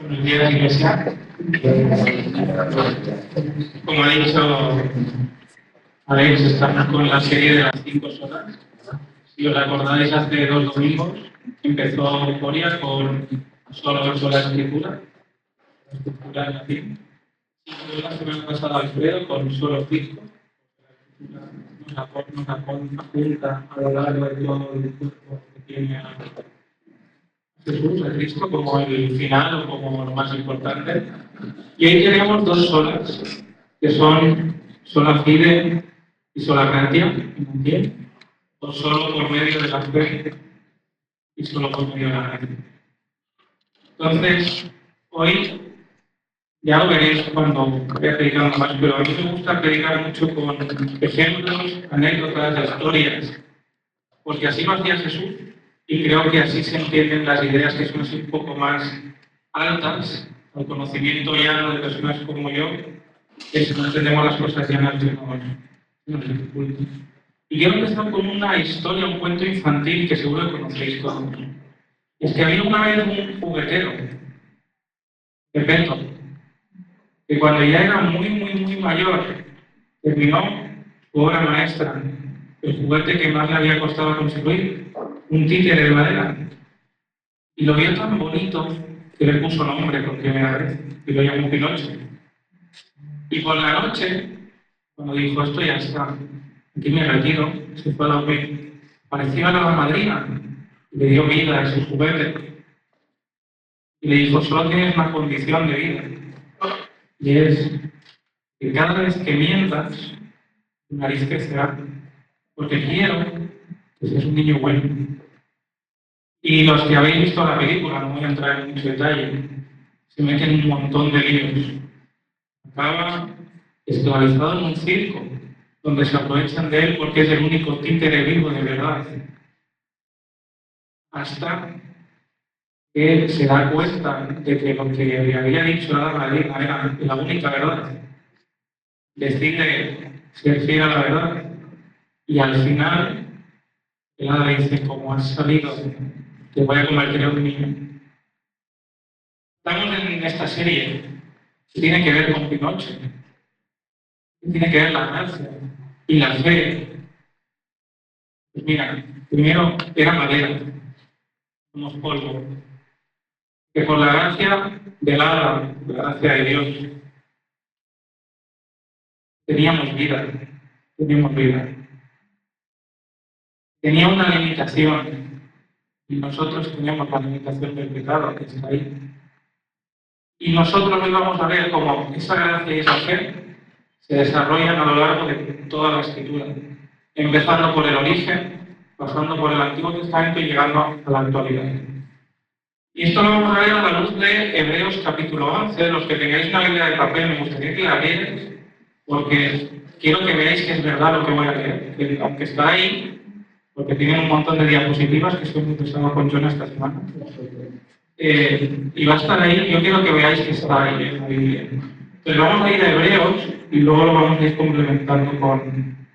Buenos días, Iglesia. Como ha dicho Alex, estamos con la serie de las 5 solas. Si os acordáis, hace 2 domingos empezó Euforia con solo sola escritura, la escritura en latín. Y la semana pasada Alfredo con solo Cristo. Nos apunta a lo largo de todo el cuerpo que tiene a Jesús, a Cristo, como el final o como lo más importante. Y ahí tenemos 2 solas, que son sola fide y sola gratia, o solo por medio de la fe y solo por medio de la gracia. Entonces, hoy ya lo veréis cuando vaya predicando más, pero a mí me gusta predicar mucho con ejemplos, anécdotas, historias, porque así lo hacía Jesús y creo que así se entienden las ideas que son así un poco más altas, al conocimiento llano de personas como yo, que si no entendemos las cosas llanas nos dificulta. Y quiero empezar con una historia, un cuento infantil que seguro que conocéis todos. Es que había una vez un juguetero, Gepetto, que cuando ya era muy mayor, terminó su obra maestra, el juguete que más le había costado conseguir, un títere de madera. Y lo vio tan bonito que le puso nombre por primera vez, y lo llamó Pinocho. Y por la noche, cuando dijo, esto ya está, aquí me retiro, se fue a dormir, parecía a la madrina, y le dio vida a ese juguete. Y le dijo, solo tienes una condición de vida, y es que cada vez que mientas, tu nariz crecerá, porque quiero que seas un niño bueno. Y los que habéis visto la película, no voy a entrar en mucho detalle, se meten en un montón de líos. Acaba esclavizado en un circo, donde se aprovechan de él porque es el único títere vivo de verdad. Hasta que se da cuenta de que lo que le había dicho la madrina era la única verdad. Decide ser fiel a la verdad. Y al final, el hada dice, como has salido, te voy a convertir en un niño. Estamos en esta serie que tiene que ver con Pinocho, que tiene que ver la gracia y la fe. Pues mira, primero era madera, somos polvo, que por la gracia del hada, la gracia de Dios, teníamos vida. Tenía una limitación, y nosotros teníamos la limitación del pecado que está ahí. Y nosotros hoy vamos a ver cómo esa gracia y esa fe se desarrollan a lo largo de toda la Escritura, empezando por el origen, pasando por el Antiguo Testamento y llegando a la actualidad. Y esto lo vamos a ver a la luz de Hebreos capítulo 11. Los que tengáis una Biblia de papel, me gustaría que la leáis, porque quiero que veáis que es verdad lo que voy a leer, que aunque está ahí, porque tienen un montón de diapositivas, que estoy muy pesado con Jonah esta semana. Y va a estar ahí, yo quiero que veáis que está ahí en la Biblia. Entonces vamos a ir a Hebreos y luego lo vamos a ir complementando con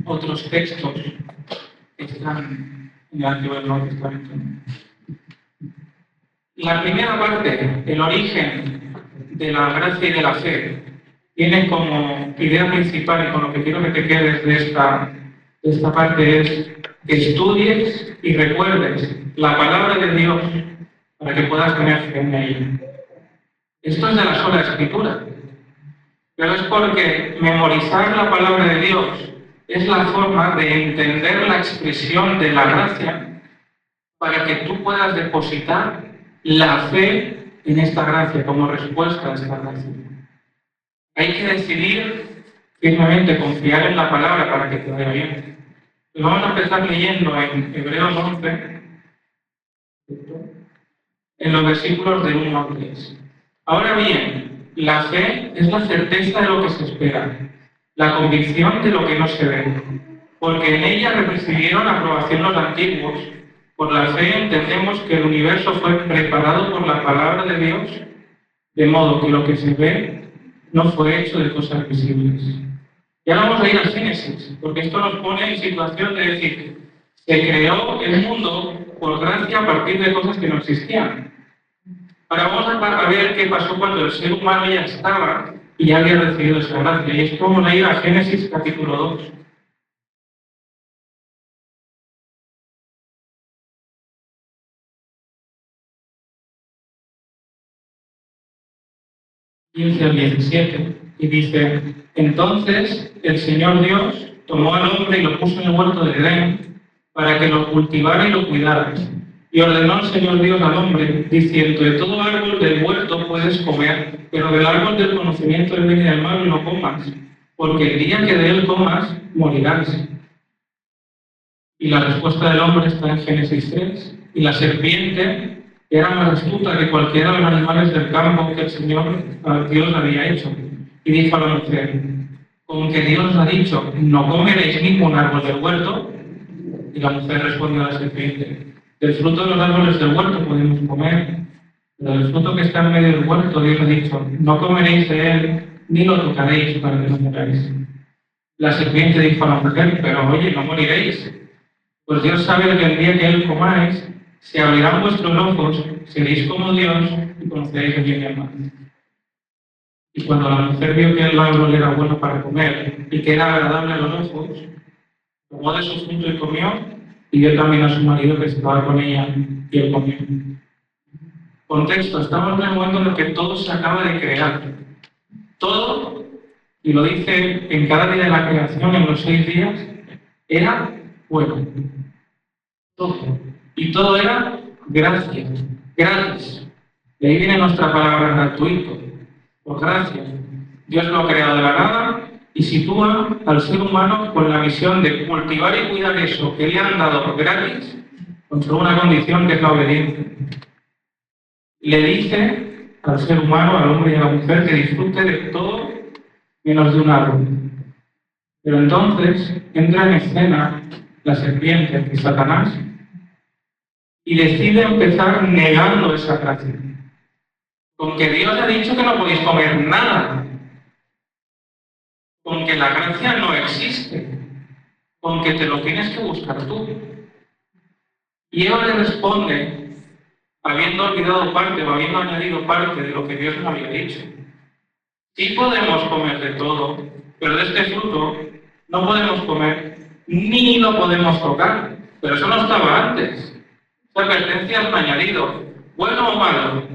otros textos que están en el Antiguo y el Nuevo Testamento. La primera parte, el origen de la gracia y de la fe, tiene como idea principal y con lo que quiero que te quedes de esta parte es que estudies y recuerdes la palabra de Dios para que puedas tener fe en ella. Esto es de la sola Escritura, pero es porque memorizar la palabra de Dios es la forma de entender la expresión de la gracia para que tú puedas depositar la fe en esta gracia como respuesta a esta gracia. Hay que decidir firmemente confiar en la palabra para que te vaya bien. Pues vamos a empezar leyendo en Hebreos 11, en los versículos del 1 al 3. Ahora bien, la fe es la certeza de lo que se espera, la convicción de lo que no se ve, porque en ella recibieron aprobación los antiguos. Por la fe entendemos que el universo fue preparado por la palabra de Dios, de modo que lo que se ve no fue hecho de cosas visibles. Ya vamos a ir a Génesis, porque esto nos pone en situación de decir, se creó el mundo por gracia a partir de cosas que no existían. Ahora vamos a ver qué pasó cuando el ser humano ya estaba y ya había recibido esa gracia. Y es como leer a Génesis capítulo 2. 15 al 17, y dice: entonces el Señor Dios tomó al hombre y lo puso en el huerto de Edén para que lo cultivara y lo cuidara. Y ordenó el Señor Dios al hombre, diciendo: de todo árbol del huerto puedes comer, pero del árbol del conocimiento del bien y del mal no comas, porque el día que de él comas, morirás. Y la respuesta del hombre está en Génesis 3. Y la serpiente era más astuta que cualquiera de los animales del campo que el Señor Dios había hecho. Y dijo a la mujer: con que Dios ha dicho, no comeréis ningún árbol del huerto. Y la mujer respondió a la serpiente: del fruto de los árboles del huerto podemos comer, pero del fruto que está en medio del huerto Dios ha dicho, no comeréis de él, ni lo tocaréis para que no muráis. La serpiente dijo a la mujer: pero oye, no moriréis. Pues Dios sabe que el día que él comáis, se abrirán vuestros ojos, seréis como Dios y conoceréis el bien y el mal. Y cuando la mujer vio que el árbol era bueno para comer y que era agradable a los ojos, tomó de su fruto y comió, y dio también a su marido que estaba con ella, y él comió. Contexto: estamos en el momento en el que todo se acaba de crear. Todo, y lo dice en cada día de la creación, en los 6 días, era bueno. Todo. Y todo era gracia, gratis. De ahí viene nuestra palabra gratuito, por gracia. Dios lo ha creado de la nada y sitúa al ser humano con la misión de cultivar y cuidar eso que le han dado gratis, con solo una condición, que es la obediencia. Le dice al ser humano, al hombre y a la mujer, que disfrute de todo menos de un árbol. Pero entonces entra en escena la serpiente, que es Satanás, y decide empezar negando esa gracia. Con que Dios ha dicho que no podéis comer nada. Con que la gracia no existe. Con que te lo tienes que buscar tú. Y Eva le responde, habiendo olvidado parte o habiendo añadido parte de lo que Dios nos había dicho. Sí podemos comer de todo, pero de este fruto no podemos comer ni lo podemos tocar. Pero eso no estaba antes. Esa advertencia es un añadido. ¿Bueno o malo?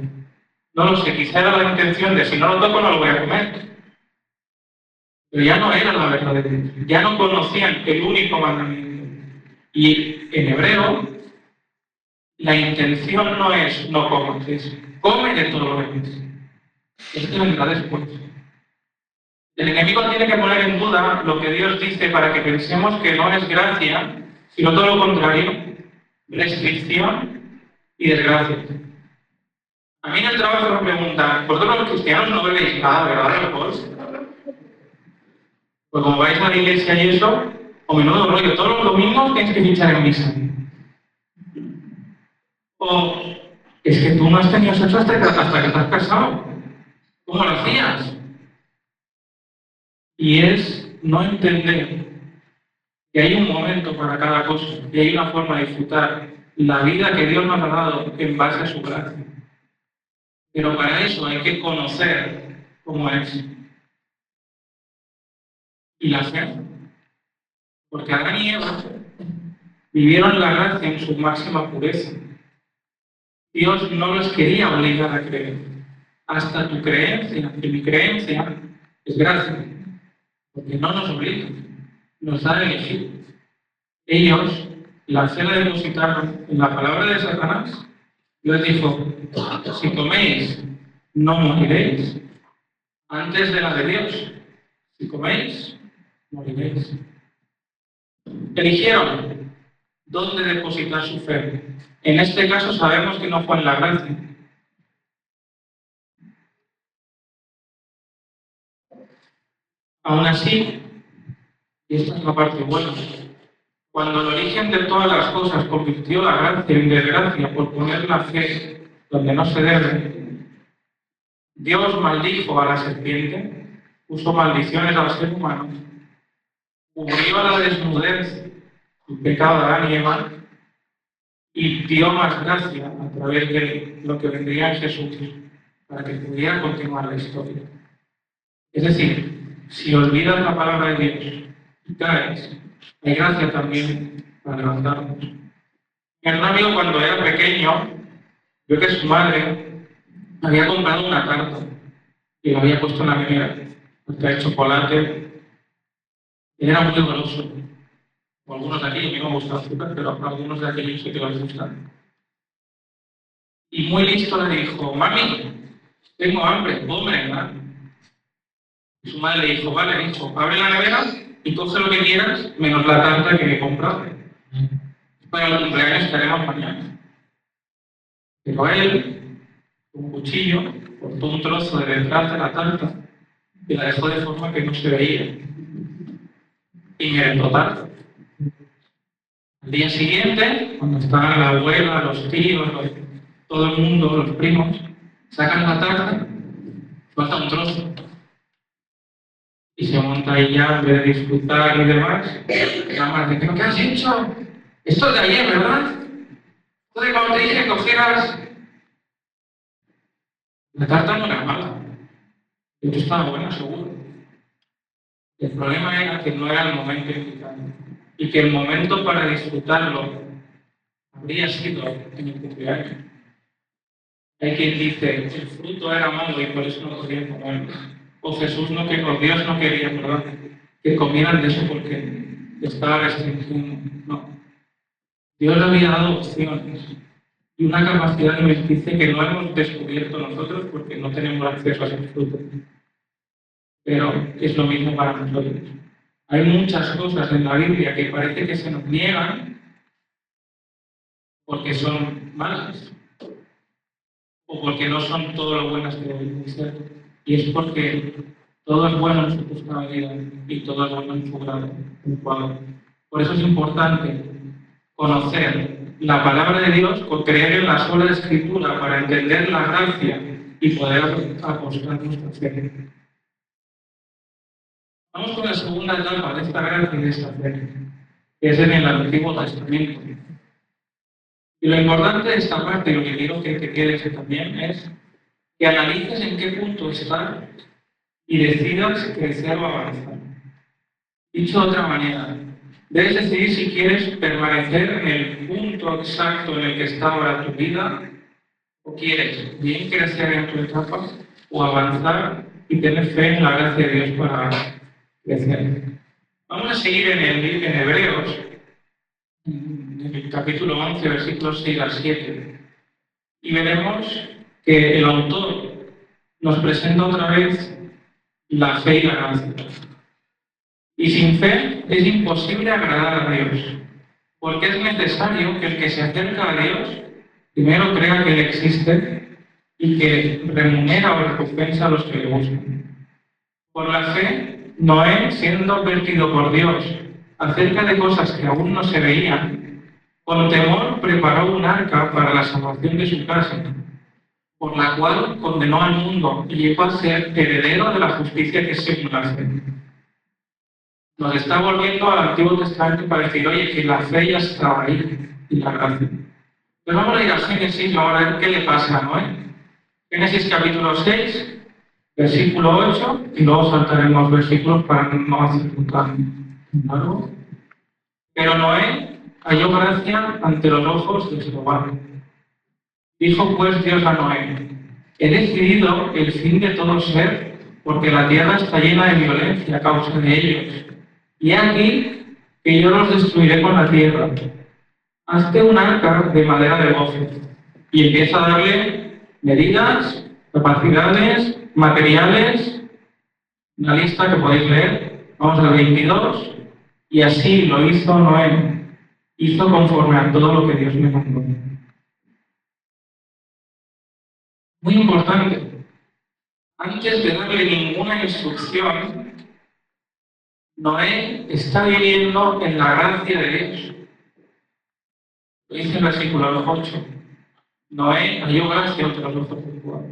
No lo sé, quizá era la intención de si no lo toco no lo voy a comer. Pero ya no era la verdadera. Ya no conocían el único mandamiento. Y en hebreo, la intención no es no comas, es come de todo lo demás. Esto vendrá después. El enemigo tiene que poner en duda lo que Dios dice para que pensemos que no es gracia, sino todo lo contrario, restricción y desgracia. A mí en el trabajo me preguntan: ¿vosotros los cristianos no bebéis nada, verdad, alcohol? Pues como vais a la iglesia y eso, o menudo rollo, todos los domingos tienes que fichar en misa. O es que tú no has tenido sexo hasta que te has casado. ¿Cómo lo hacías? Y es no entender que hay un momento para cada cosa, y hay una forma de disfrutar la vida que Dios nos ha dado en base a su gracia. Pero para eso hay que conocer cómo es. Y la fe. Porque Adán y Eva vivieron la gracia en su máxima pureza. Dios no los quería obligar a creer. Hasta tu creencia, y mi creencia, es gracia. Porque no nos obliga, nos da a elegir. Ellos, la fe la depositaron en la palabra de Satanás. Dios dijo: si coméis, no moriréis. Antes de la de Dios, si coméis, moriréis. Eligieron dónde depositar su fe. En este caso sabemos que no fue en la gracia. Aún así, y esta es la parte buena, cuando el origen de todas las cosas convirtió la gracia en desgracia por poner la fe donde no se debe, Dios maldijo a la serpiente, puso maldiciones al ser humano, cubrió a la desnudez el pecado de Adán y Eva, y dio más gracia a través de lo que vendría en Jesús para que pudiera continuar la historia. Es decir, si olvidas la palabra de Dios y caes, hay gracia también para levantarnos. Mi hermano, cuando era pequeño, vio que su madre había comprado una tarta y la había puesto en la nevera, hasta el chocolate, y era muy goloso. O algunos de aquí, a mí no me gusta el azúcar, pero a algunos de aquí yo sé que les gustan. Y muy listo le dijo: mami, tengo hambre, ¿puedo merendar? Y su madre le dijo: vale, hijo, abre la nevera y coge lo que quieras, menos la tarta que he comprado. Para el cumpleaños que haremos mañana. Pero él, con un cuchillo, cortó un trozo de detrás de la tarta y la dejó de forma que no se veía. Y merendó tarta. Al día siguiente, cuando estaban la abuela, los tíos, todo el mundo, los primos, sacan la tarta, falta un trozo. Y se monta ahí ya, en vez de disfrutar y demás, la madre dice: ¿qué has hecho? Esto es de ayer, ¿verdad? Esto de cuando te dije que cogieras. La tarta no era mala. De hecho, estaba buena, seguro. El problema era que no era el momento indicado. Y que el momento para disfrutarlo habría sido en el cumpleaños. Hay quien dice: el fruto era malo y por eso no podían comerlo. O Jesús no quería, o Dios no quería, ¿verdad?, que comieran de eso porque estaba restringido. No. Dios le había dado opciones y una capacidad alimenticia que no hemos descubierto nosotros porque no tenemos acceso a ese fruto. Pero es lo mismo para nosotros. Hay muchas cosas en la Biblia que parece que se nos niegan porque son malas o porque no son todo lo buenas que deben ser. Y es porque todo es bueno en su justa medida y todo es bueno en su grado adecuado. Por eso es importante conocer la palabra de Dios, creer en la sola Escritura para entender la gracia y poder apostar nuestra fe. Vamos con la segunda etapa de esta gracia y de esta fe, que es en el Antiguo Testamento. Y lo importante de esta parte, y lo que quiero que te quede también, es que analices en qué punto estás y decidas crecer o avanzar. Dicho de otra manera, debes decidir si quieres permanecer en el punto exacto en el que está ahora tu vida, o quieres bien crecer en tu etapa, o avanzar y tener fe en la gracia de Dios para crecer. Vamos a seguir en Hebreos, en el capítulo 11, versículos 6 al 7, y veremos que el autor nos presenta otra vez la fe y la gracia. Y sin fe es imposible agradar a Dios, porque es necesario que el que se acerca a Dios primero crea que Él existe y que remunera o recompensa a los que le buscan. Por la fe, Noé, siendo advertido por Dios acerca de cosas que aún no se veían, con temor preparó un arca para la salvación de su casa, por la cual condenó al mundo y llegó a ser heredero de la justicia que es según la fe. Nos está volviendo al Antiguo Testamento para decir: oye, que la fe ya estaba ahí y la gracia. Pues vamos a ir a Génesis y vamos a ver qué le pasa a Noé. Génesis capítulo 6, versículo 8, y luego saltaremos versículos para no hacer un cambio largo. Pero Noé halló gracia ante los ojos de Jehová. Dijo pues Dios a Noé: he decidido el fin de todo ser, porque la tierra está llena de violencia a causa de ellos. Y aquí que yo los destruiré con la tierra. Hazte un arca de madera de gozo. Y empieza a darle medidas, capacidades, materiales, una lista que podéis leer. Vamos al 22. Y así lo hizo Noé. Hizo conforme a todo lo que Dios me mandó. Muy importante. Antes de darle ninguna instrucción, Noé está viviendo en la gracia de Dios. Lo dice el versículo 8. Noé halló gracia ante los ojos de Jehová.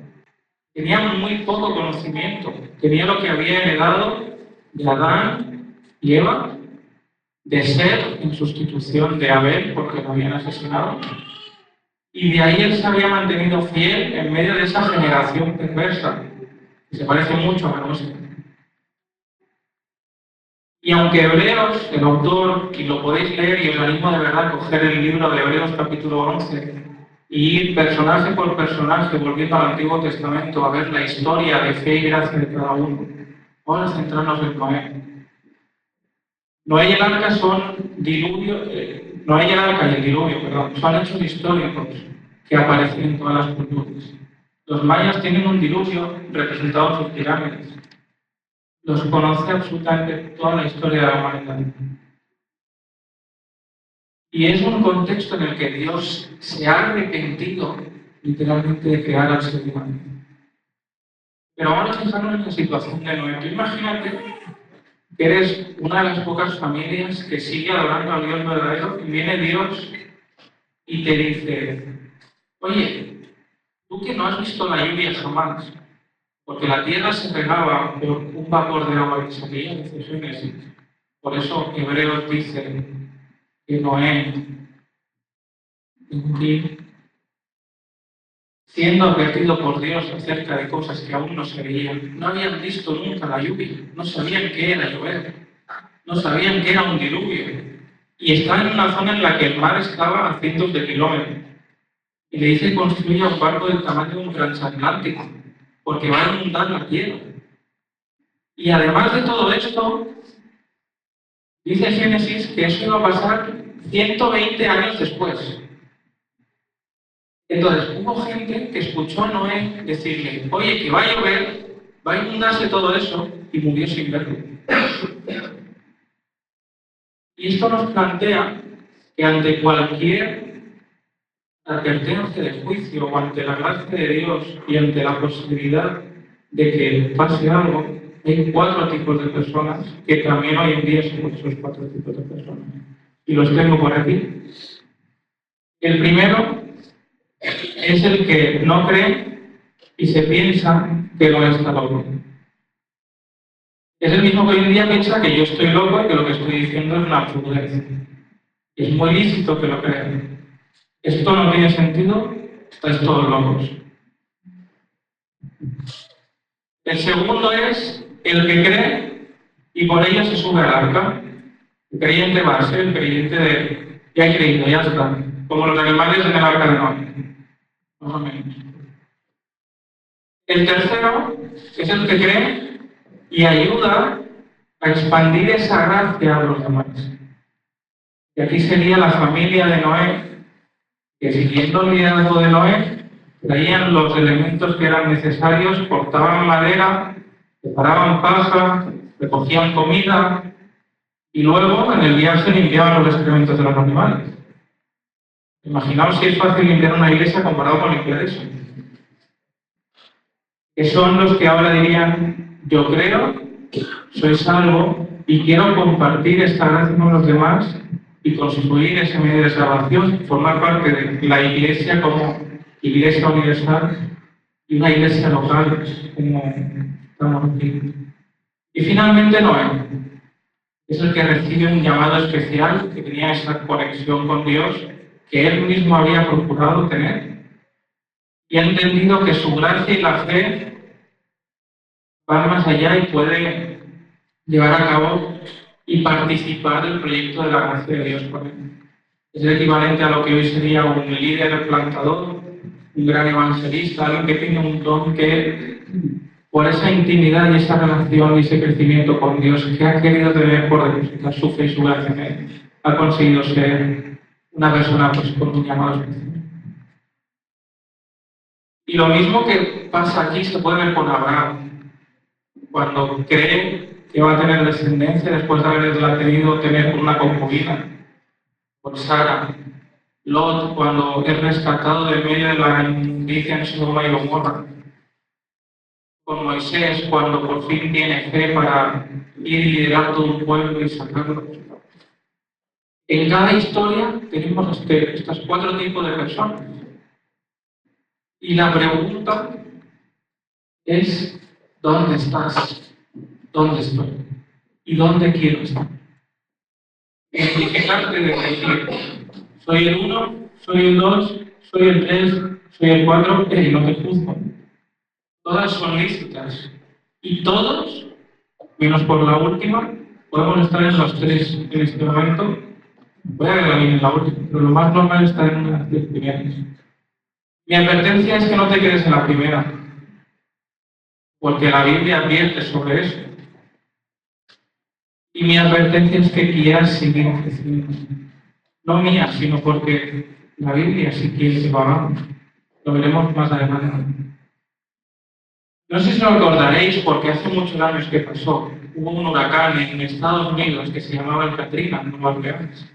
Tenía muy poco conocimiento. Tenía lo que había heredado de Adán y Eva, de ser en sustitución de Abel porque lo habían asesinado. Y de ahí él se había mantenido fiel en medio de esa generación perversa, que se parece mucho a la nuestra. Y aunque Hebreos, el autor, y lo podéis leer, y os animo de verdad a coger el libro de Hebreos capítulo 11, y ir personaje por personaje, volviendo al Antiguo Testamento, a ver la historia de fe y gracia de cada uno. Vamos a centrarnos en Noé. Noé y el arca son Noé y el arca y el diluvio, perdón, son hechos históricos que aparecen en todas las culturas. Los mayas tienen un diluvio representado en sus pirámides. Los conoce absolutamente toda la historia de la humanidad. Y es un contexto en el que Dios se ha arrepentido literalmente de crear al ser humano. Pero vamos a fijarnos en la situación de Noé. Tú imagínate que eres una de las pocas familias que sigue adorando al Dios verdadero y viene Dios y te dice, oye, tú que no has visto la lluvia jamás, porque la tierra se regaba por un vapor de agua que salía, dice Génesis. Por eso Hebreos dice que Noé, siendo advertido por Dios acerca de cosas que aún no se veían, no habían visto nunca la lluvia, no sabían qué era llover, no sabían qué era un diluvio. Y estaban en una zona en la que el mar estaba a cientos de kilómetros. Y le dice que construya un barco del tamaño de un transatlántico, porque va a inundar la tierra. Y además de todo esto, dice Génesis que eso iba a pasar 120 años después. Entonces, hubo gente que escuchó a Noé decirle, oye, que va a llover, va a inundarse todo eso, y murió sin verlo. Y esto nos plantea que ante cualquier advertencia de juicio o ante la gracia de Dios y ante la posibilidad de que pase algo, hay 4 tipos de personas que también hoy en día somos esos 4 tipos de personas. Y los tengo por aquí. El primero es el que no cree y se piensa que no está loco. Es el mismo que hoy en día piensa que yo estoy loco y que lo que estoy diciendo es una absurdez. Es muy lícito que lo crean. Esto no tiene sentido, estáis todos locos. El segundo es el que cree y por ello se sube al arca. El creyente base, el creyente de ya he creído, ya está. Como los animales en el arca de Noé. Más o menos. El tercero es el que cree y ayuda a expandir esa gracia a los demás. Y aquí sería la familia de Noé, que siguiendo el liderazgo de Noé, traían los elementos que eran necesarios, cortaban madera, preparaban paja, recogían comida y luego en el viaje limpiaban los excrementos de los animales. Imaginaos si es fácil limpiar una iglesia comparado con limpiar eso. Que son los que ahora dirían, yo creo, soy salvo y quiero compartir esta gracia con los demás y constituir ese medio de salvación, formar parte de la iglesia como iglesia universal y una iglesia local como estamos aquí. Y finalmente Noé es el que recibe un llamado especial, que tenía esa conexión con Dios que él mismo había procurado tener y ha entendido que su gracia y la fe van más allá y puede llevar a cabo y participar del proyecto de la gracia de Dios con él. Es el equivalente a lo que hoy sería un líder plantador, un gran evangelista, alguien que tiene un don que, por esa intimidad y esa relación y ese crecimiento con Dios que ha querido tener por depositar su fe y su gracia en él, ha conseguido ser una persona pues, con un llamado especial. Y lo mismo que pasa aquí se puede ver con Abraham. Cuando cree que va a tener descendencia después de haberla tenido tener una concubina, por Sara. Lot, cuando es rescatado de medio de la inmundicia en Sodoma y Gomorra. Con Moisés, cuando por fin tiene fe para ir y liderar todo un pueblo y sacarlo. En cada historia tenemos estos 4 tipos de personas. Y la pregunta es, ¿dónde estás? ¿Dónde estoy? ¿Y dónde quiero estar? Identificarte de decir, soy el 1, soy el 2, soy el 3, soy el 4, y no te juzgo. Todas son lícitas. Y todos, menos por la última, podemos estar en los 3 en este momento. Voy a ver bien en la última, pero lo más normal es estar en una de las 10 primeras. Mi advertencia es que no te quedes en la primera, porque la Biblia advierte sobre eso. Y mi advertencia es que quieras seguir creciendo. No mía, sino porque la Biblia sí quiere que lo hagamos. Lo veremos más adelante. No sé si lo recordaréis porque hace muchos años que pasó. Hubo un huracán en Estados Unidos que se llamaba el Katrina, en Nueva Orleans.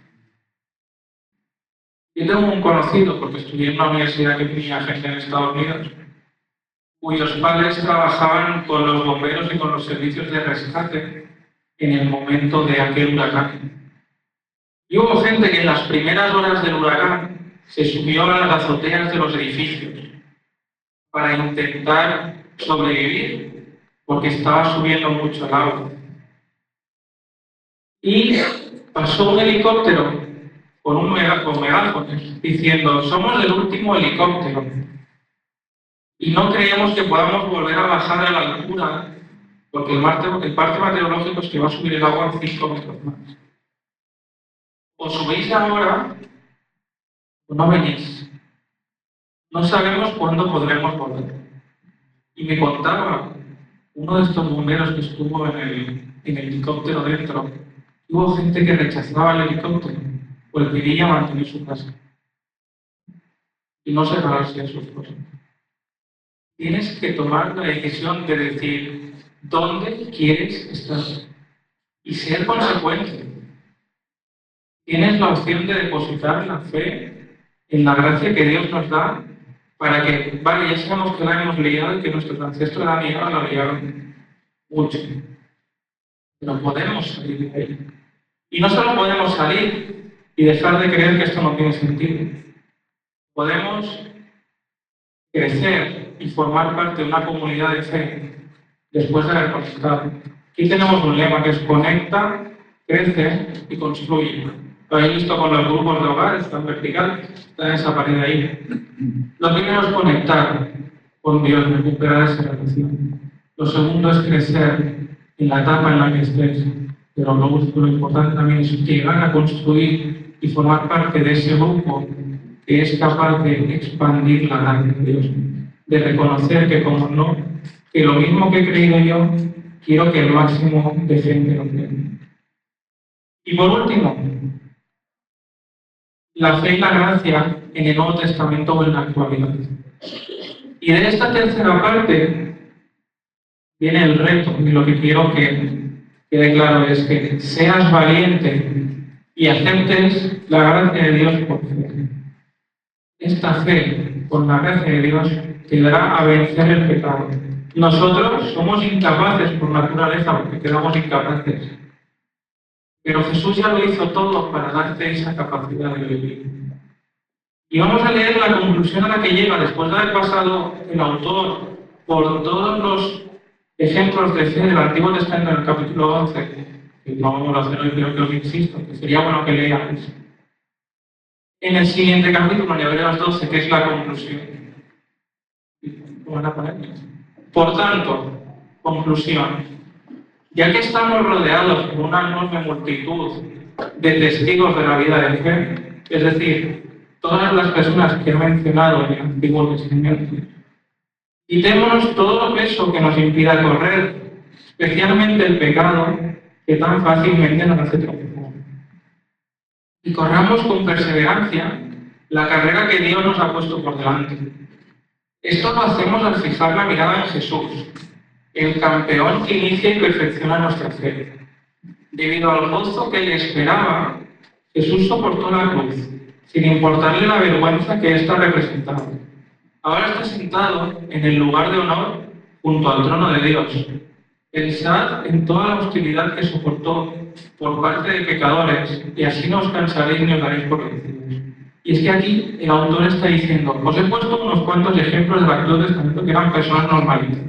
Yo tengo un conocido, porque estudié en una universidad que tenía gente en Estados Unidos, cuyos padres trabajaban con los bomberos y con los servicios de rescate en el momento de aquel huracán. Y hubo gente que en las primeras horas del huracán se subió a las azoteas de los edificios para intentar sobrevivir, porque estaba subiendo mucho el agua. Y pasó un helicóptero con megáfonos diciendo: somos el último helicóptero y no creemos que podamos volver a bajar a la altura, porque el parte meteorológico es que va a subir el agua en 5 metros más. O subís ahora o no venís. No sabemos cuándo podremos volver. Y me contaba uno de estos bomberos que estuvo en el helicóptero dentro, hubo gente que rechazaba el helicóptero porque quería mantener su casa y no separarse de sus cosas. Tienes que tomar la decisión de decir dónde quieres estar y ser consecuente. Tienes la opción de depositar la fe en la gracia que Dios nos da para que, vale, ya sabemos que la hemos liado y que nuestros ancestros la liaron mucho, pero podemos salir de ahí. Y no solo podemos salir y dejar de creer que esto no tiene sentido, podemos crecer y formar parte de una comunidad de fe después de haber conectado. Aquí tenemos un lema que es conecta, crece y construye. Lo habéis visto con los grupos de hogar, está en vertical, está en esa pared ahí. Lo primero es conectar con Dios, recuperar esa relación. Lo segundo es crecer en la etapa en la que estés, pero lo importante también es llegar a construir y formar parte de ese grupo que es capaz de expandir la gracia de Dios, de reconocer que como no, que lo mismo que he creído yo, quiero que el máximo de gente lo crea. Y por último, la fe y la gracia en el Nuevo Testamento o en la actualidad. Y de esta tercera parte viene el reto, y lo que quiero que quede claro es que seas valiente y aceptes la gracia de Dios por fe. Esta fe, con la gracia de Dios, te dará a vencer el pecado. Nosotros somos incapaces por naturaleza, porque quedamos incapaces. Pero Jesús ya lo hizo todo para darte esa capacidad de vivir. Y vamos a leer la conclusión a la que llega después de haber pasado el autor por todos los ejemplos de fe del Antiguo Testamento en el capítulo 11, que no vamos a hacer hoy, pero que os insisto, que sería bueno que leáis. En el siguiente capítulo, en Hebreos 12, que es la conclusión. Por tanto, conclusión. Ya que estamos rodeados por una enorme multitud de testigos de la vida de fe, es decir, todas las personas que he mencionado en el Antiguo Testamento, quitémonos todo peso que nos impida correr, especialmente el pecado que tan fácilmente nos hace tropezar. Y corramos con perseverancia la carrera que Dios nos ha puesto por delante. Esto lo hacemos al fijar la mirada en Jesús, el campeón que inicia y perfecciona nuestra fe. Debido al gozo que le esperaba, Jesús soportó la cruz, sin importarle la vergüenza que ésta representaba. Ahora está sentado en el lugar de honor junto al trono de Dios. Pensad en toda la hostilidad que soportó por parte de pecadores, y así no os cansaréis ni os daréis por vencidos. Y es que aquí el autor está diciendo, os he puesto unos cuantos ejemplos del Antiguo Testamento que eran personas normalitas.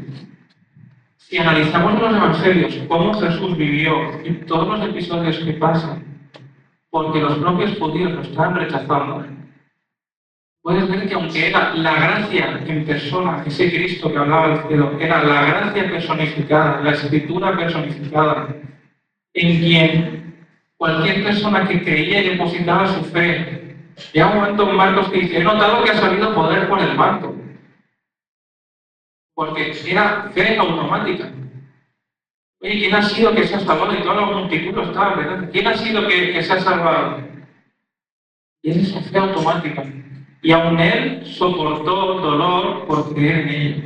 Si analizamos en los evangelios cómo Jesús vivió en todos los episodios que pasan, porque los propios judíos lo estaban rechazando, puedes ver que aunque era la gracia en persona, ese Cristo que hablaba del cielo, era la gracia personificada, la escritura personificada, en quien cualquier persona que creía y depositaba su fe, llega un momento en Marcos que dice, he notado que ha salido poder por el manto, porque era fe automática. Oye, ¿quién ha sido que se ha salvado? Y toda la multitud lo estaba, ¿verdad? ¿Quién ha sido que se ha salvado? Y es esa fe automática. Y aún él soportó dolor por creer en ella.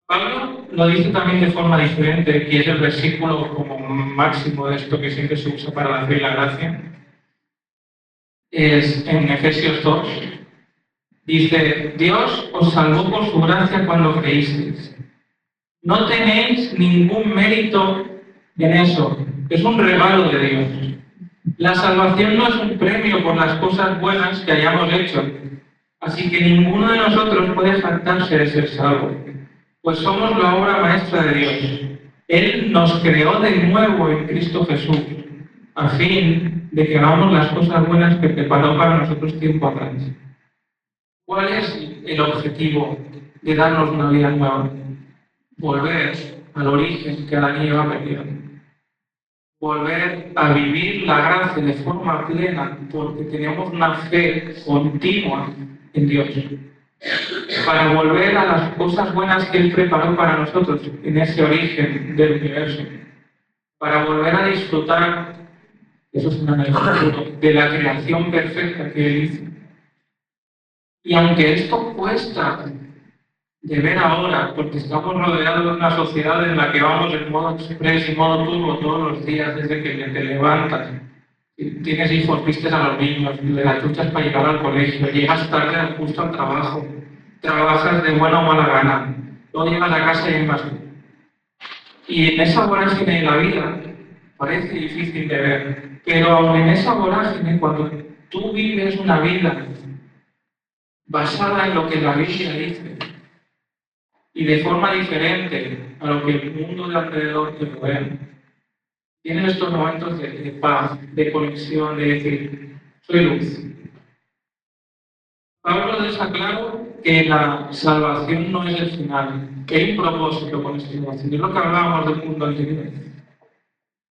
Pablo lo dice también de forma diferente, que es el versículo como máximo de esto que siempre se usa para la fe y la gracia. Es en Efesios 2. Dice, Dios os salvó por su gracia cuando creísteis. No tenéis ningún mérito en eso. Es un regalo de Dios. La salvación no es un premio por las cosas buenas que hayamos hecho. Así que ninguno de nosotros puede jactarse de ser salvo, pues somos la obra maestra de Dios. Él nos creó de nuevo en Cristo Jesús, a fin de que hagamos las cosas buenas que preparó para nosotros tiempo atrás. ¿Cuál es el objetivo de darnos una vida nueva? Volver al origen que Adán y Eva perdieron. Volver a vivir la gracia de forma plena, porque tenemos una fe continua en Dios. Para volver a las cosas buenas que Él preparó para nosotros en ese origen del universo. Para volver a disfrutar, eso es una futuro, de la creación perfecta que Él hizo. Y aunque esto cuesta de ver ahora, porque estamos rodeados de una sociedad en la que vamos en modo express y modo turbo todos los días desde que te levantas. Tienes hijos, vistes a los niños, le das duchas para llegar al colegio, llegas tarde justo al trabajo, trabajas de buena o mala gana, luego llegas a casa y hay más. Y en esa vorágine de la vida parece difícil de ver, pero aún en esa vorágine, cuando tú vives una vida basada en lo que la Biblia dice, y de forma diferente a lo que el mundo de alrededor te rodea, tienes estos momentos de paz, de conexión, de decir, soy luz. Pablo deja claro que la salvación no es el final, que hay un propósito con esta salvación. Es lo que hablábamos del punto anterior.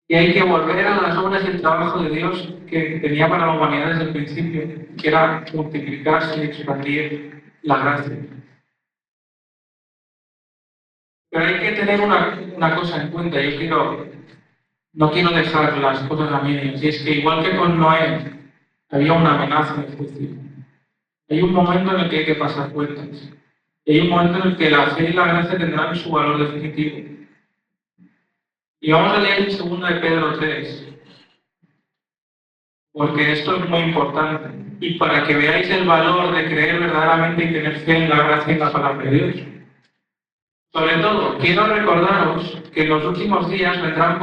Y hay que volver a las obras y el trabajo de Dios que tenía para la humanidad desde el principio, que era multiplicarse y expandir la gracia. Pero hay que tener una cosa en cuenta. No quiero dejar las cosas a medias. Y es que igual que con Noé había una amenaza de juicio, hay un momento en el que hay que pasar cuentas. Y hay un momento en el que la fe y la gracia tendrán su valor definitivo. Y vamos a leer en 2 de Pedro 3, porque esto es muy importante. Y para que veáis el valor de creer verdaderamente y tener fe en la gracia y en la palabra de Dios. Sobre todo, quiero recordaros que en los últimos días vendrán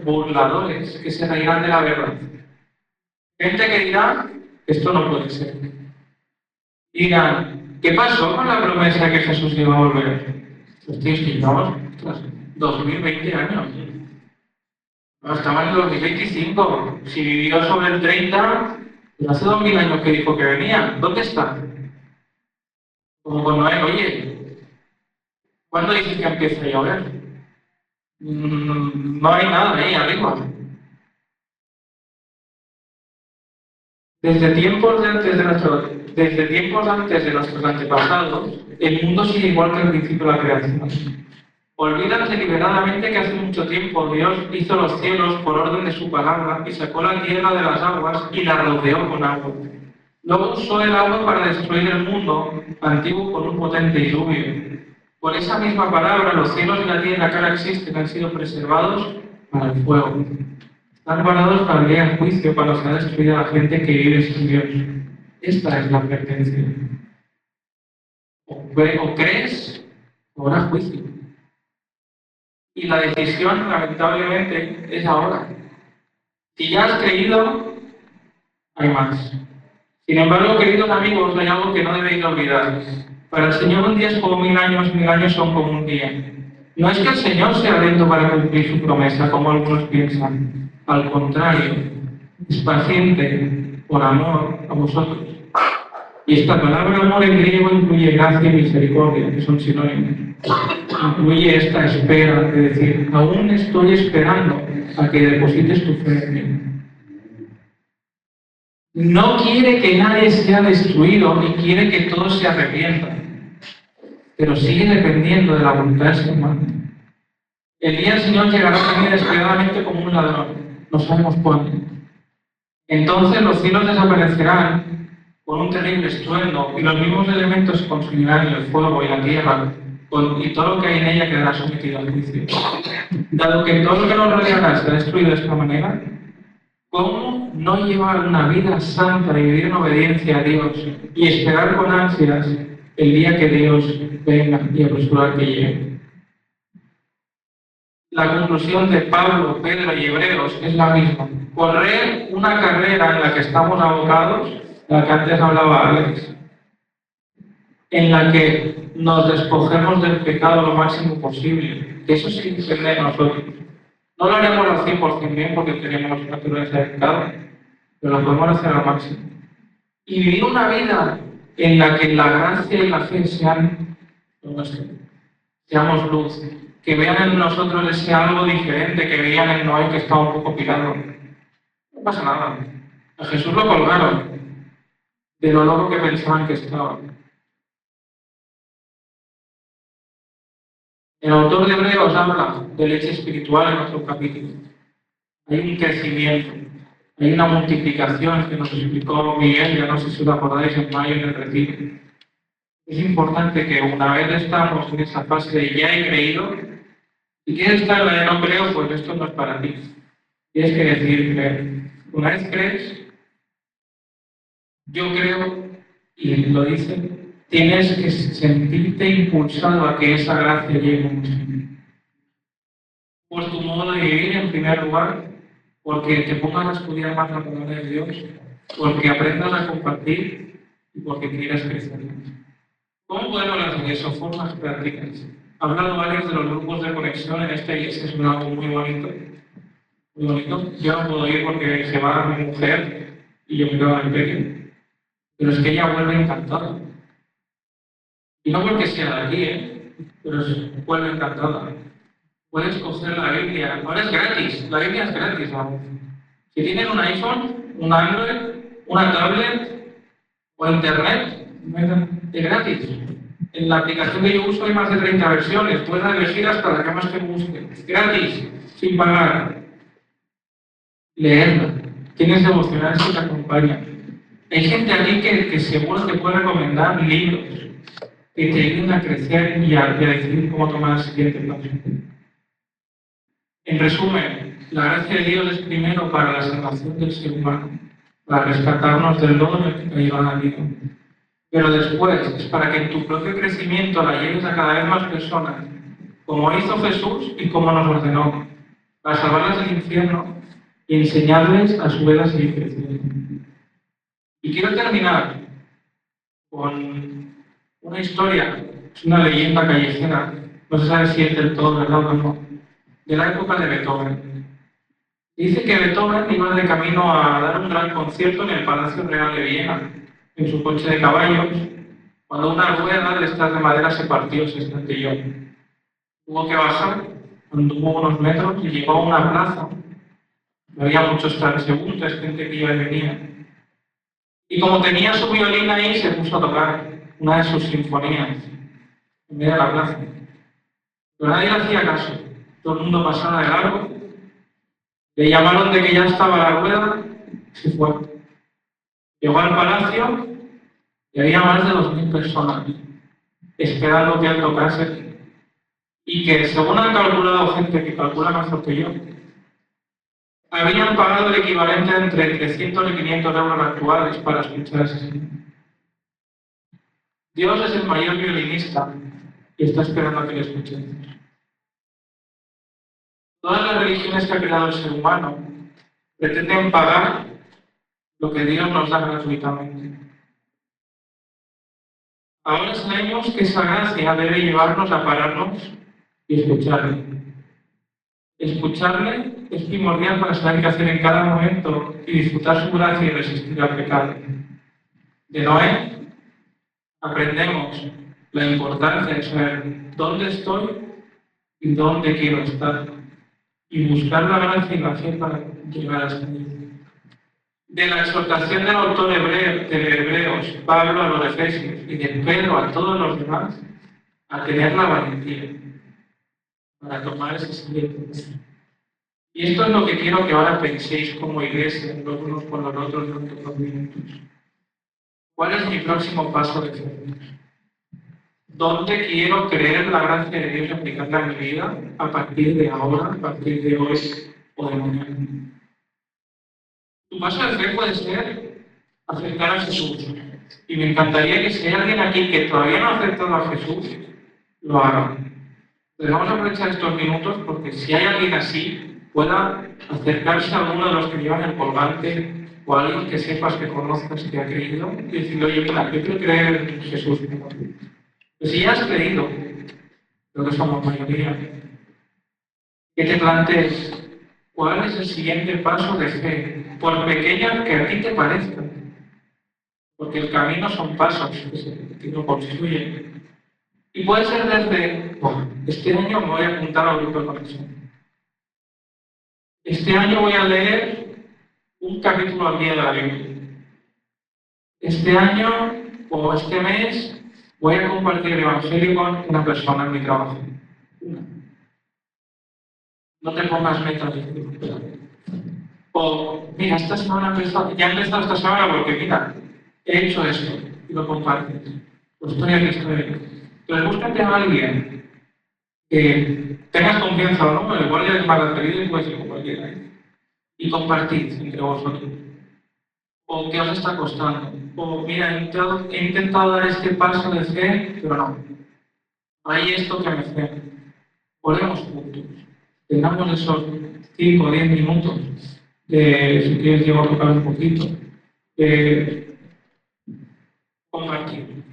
burladores que se reirán de la verdad. Gente que dirá, esto no puede ser. Y dirán, ¿qué pasó con la promesa de que Jesús iba a volver? Los tíos que llevamos 2020 años. Estamos en el 2025. Si vivió sobre el 30, pues hace 2000 años que dijo que venía. ¿Dónde está? Como con Noé, oye, ¿cuándo dices que empieza a llover? No hay nada ahí arriba. Desde tiempos antes de nuestros antepasados, el mundo sigue igual que al principio de la creación. Olvídate deliberadamente que hace mucho tiempo Dios hizo los cielos por orden de su palabra y sacó la tierra de las aguas y la rodeó con agua. Luego usó el agua para destruir el mundo antiguo con un potente diluvio. Por esa misma palabra, los cielos y la tierra que ahora existen han sido preservados para el fuego. Están guardados para el día del juicio, para ser destruida la gente que vive sin Dios. Esta es la advertencia. O crees, o habrá juicio. Y la decisión, lamentablemente, es ahora. Si ya has creído, hay más. Sin embargo, queridos amigos, hay algo que no debéis olvidar. Para el Señor un día es como 1000 años, 1000 años son como un día. No es que el Señor sea lento para cumplir su promesa, como algunos piensan. Al contrario, es paciente por amor a vosotros. Y esta palabra amor en griego incluye gracia y misericordia, que son sinónimos. Incluye esta espera, de decir, aún estoy esperando a que deposites tu fe en mí. No quiere que nadie sea destruido ni quiere que todos se arrepientan, pero sigue dependiendo de la voluntad del ser humano. El día del Señor llegará también inesperadamente como un ladrón, no sabemos cuándo. Entonces los cielos desaparecerán con un terrible estruendo y los mismos elementos se consumirán en el fuego y la tierra y todo lo que hay en ella quedará sometido al juicio. Dado que todo lo que nos rodeará será destruido de esta manera, ¿cómo no llevar una vida santa y vivir en obediencia a Dios y esperar con ansias el día que Dios venga y apresurar que llegue? La conclusión de Pablo, Pedro y Hebreos es la misma. Correr una carrera en la que estamos abocados, la que antes hablaba Alex, en la que nos despojemos del pecado lo máximo posible, que eso sí depende de nosotros. No lo haremos al 100% bien porque tenemos naturaleza de pecado, pero lo podemos hacer al máximo. Y vivir una vida en la que la gracia y la fe sean lo nuestro. Seamos luz, que vean en nosotros ese algo diferente que veían en Noé que estaba un poco pirado. No pasa nada. A Jesús lo colgaron de lo loco que pensaban que estaba. El autor de Hebreos habla de leche espiritual en otro capítulo. Hay un crecimiento, hay una multiplicación que nos explicó Miguel, ya no sé si os acordáis en mayo en el retiro. Es importante que una vez estamos en esa fase de ya he creído, si quieres estar en la de no creo, pues esto no es para ti. Tienes que decidir creer. Una vez crees, yo creo, y lo dice, tienes que sentirte impulsado a que esa gracia llegue a ti. Por tu modo de vivir, en primer lugar, porque te pongas a estudiar más la palabra de Dios, porque aprendas a compartir y porque quieras crecer. ¿Cómo podemos hacer eso? Formas prácticas. Ha hablado Alex de los grupos de conexión en esta iglesia, es algo muy bonito. Muy bonito. Yo no puedo ir porque se va mi mujer y yo me quedo en el pequeño. Pero es que ella vuelve encantada. Y no porque sea de aquí, pero vuelve encantada. Puedes coger la Biblia. Ahora es gratis. La Biblia es gratis, ¿no? Si tienes un iPhone, un Android, una tablet o Internet, es gratis. En la aplicación que yo uso hay más de 30 versiones. Puedes elegir hasta la que más te guste. Gratis, sin pagar. Leerla. Tienes devocionales que te acompañan. Hay gente aquí que seguro te puede recomendar libros que te ayuden a crecer y a decidir cómo tomar el siguiente paso. En resumen, la gracia de Dios es primero para la salvación del ser humano, para rescatarnos del lodo en el que cayó la vida. Pero después es para que en tu propio crecimiento la lleves a cada vez más personas, como hizo Jesús y como nos ordenó, para salvarlas del infierno y enseñarles a su vez a seguir creciendo. Y quiero terminar con una historia, es una leyenda callejera, no se sabe si es del todo verdad o no, de la época de Beethoven. Dice que Beethoven iba de camino a dar un gran concierto en el Palacio Real de Viena, en su coche de caballos, cuando una rueda de estas de madera se partió, se estampilló. Tuvo que bajar, anduvo unos metros y llegó a una plaza. Había muchos transeúntes, gente que iba y venía. Y como tenía su violín ahí, se puso a tocar una de sus sinfonías en medio de la plaza. Pero nadie le hacía caso. Todo el mundo pasaba de largo. Le llamaron de que ya estaba la rueda, se fue. Llegó al palacio y había más de 2000 personas esperando que él tocase. Y que, según han calculado gente que calcula mejor que yo, habían pagado el equivalente entre 300 y 500 euros actuales para escuchar ese sonido. Dios es el mayor violinista y está esperando a que le escuchemos. Todas las religiones que ha creado el ser humano pretenden pagar lo que Dios nos da gratuitamente. Ahora sabemos que esa gracia debe llevarnos a pararnos y escucharle. Escucharle es primordial para saber qué hacer en cada momento y disfrutar su gracia y resistir al pecado. De Noé aprendemos la importancia de saber dónde estoy y dónde quiero estar, y buscar la gracia y la fe para llegar hasta allí. De la exhortación del autor de Hebreos, Pablo a los Efesios, y de Pedro a todos los demás, a tener la valentía para tomar ese siguiente paso. Y esto es lo que quiero que ahora penséis como iglesia, los unos con los otros durante unos minutos. ¿Cuál es mi próximo paso de fe? ¿Dónde quiero creer la gracia de Dios y aplicarla en mi vida a partir de ahora, a partir de hoy o de mañana? Tu paso de fe puede ser acercar a Jesús. Y me encantaría que si hay alguien aquí que todavía no ha aceptado a Jesús, lo haga. Pero vamos a aprovechar estos minutos porque si hay alguien así, pueda acercarse a alguno de los que llevan el colgante o a alguien que sepas, que conozcas, que ha creído, y decirle, oye, mira, yo quiero creer en Jesús. Pues si ya has creído, creo que somos mayoría, que te plantees cuál es el siguiente paso de fe, por pequeño que a ti te parezca, porque el camino son pasos que lo construyen. Y puede ser desde, este año me voy a apuntar al grupo de conexión. Este año voy a leer un capítulo al día de la Biblia. Este año o este mes voy a compartir el Evangelio con una persona en mi trabajo. No te pongas metas difíciles. O, mira, esta semana ya he empezado esta semana porque, mira, he hecho esto y lo compartes. Pues estoy aquí, estoy aquí. Entonces, búscate a alguien que tengas confianza o no, igual ya es más atrevido y puede ser con cualquiera. Y compartid entre vosotros. O qué os está costando. O, mira, he intentado dar este paso de fe, pero no. Hay esto que me frena. Oremos juntos. Tengamos esos 5 o 10 minutos si quieres llego a tocar un poquito, de compartir,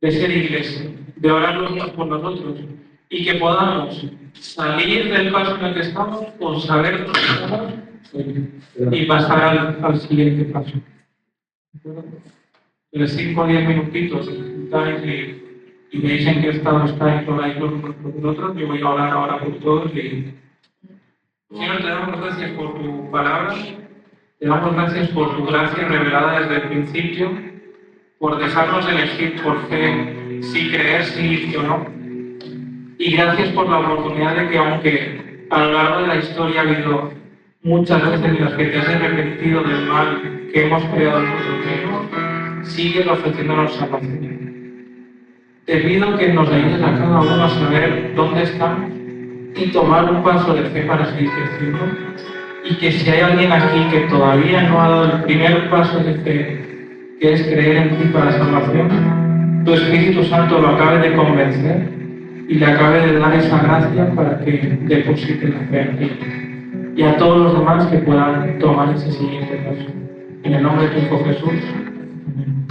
de ser iglesia, de orar los unos por los otros, y que podamos salir del paso en el que estamos con saber lo que estamos y pasar al siguiente paso. De 5 o 10 minutitos, y me dicen que estado estáis por ahí los unos por los otros, yo voy a orar ahora por todos y Señor, te damos gracias por tu palabra, te damos gracias por tu gracia revelada desde el principio, por dejarnos elegir por fe si creer, sí o no. Y gracias por la oportunidad de que, aunque a lo largo de la historia ha habido muchas veces en las que te has arrepentido del mal que hemos creado nosotros mismos, sigues ofreciéndonos salvación. Te pido que nos ayudes a cada uno a saber dónde estamos y tomar un paso de fe para seguir creciendo, y que si hay alguien aquí que todavía no ha dado el primer paso de fe, que es creer en ti para salvación, tu Espíritu Santo lo acabe de convencer y le acabe de dar esa gracia para que deposite la fe en ti, y a todos los demás que puedan tomar ese siguiente paso. En el nombre de tu Hijo Jesús. Amén.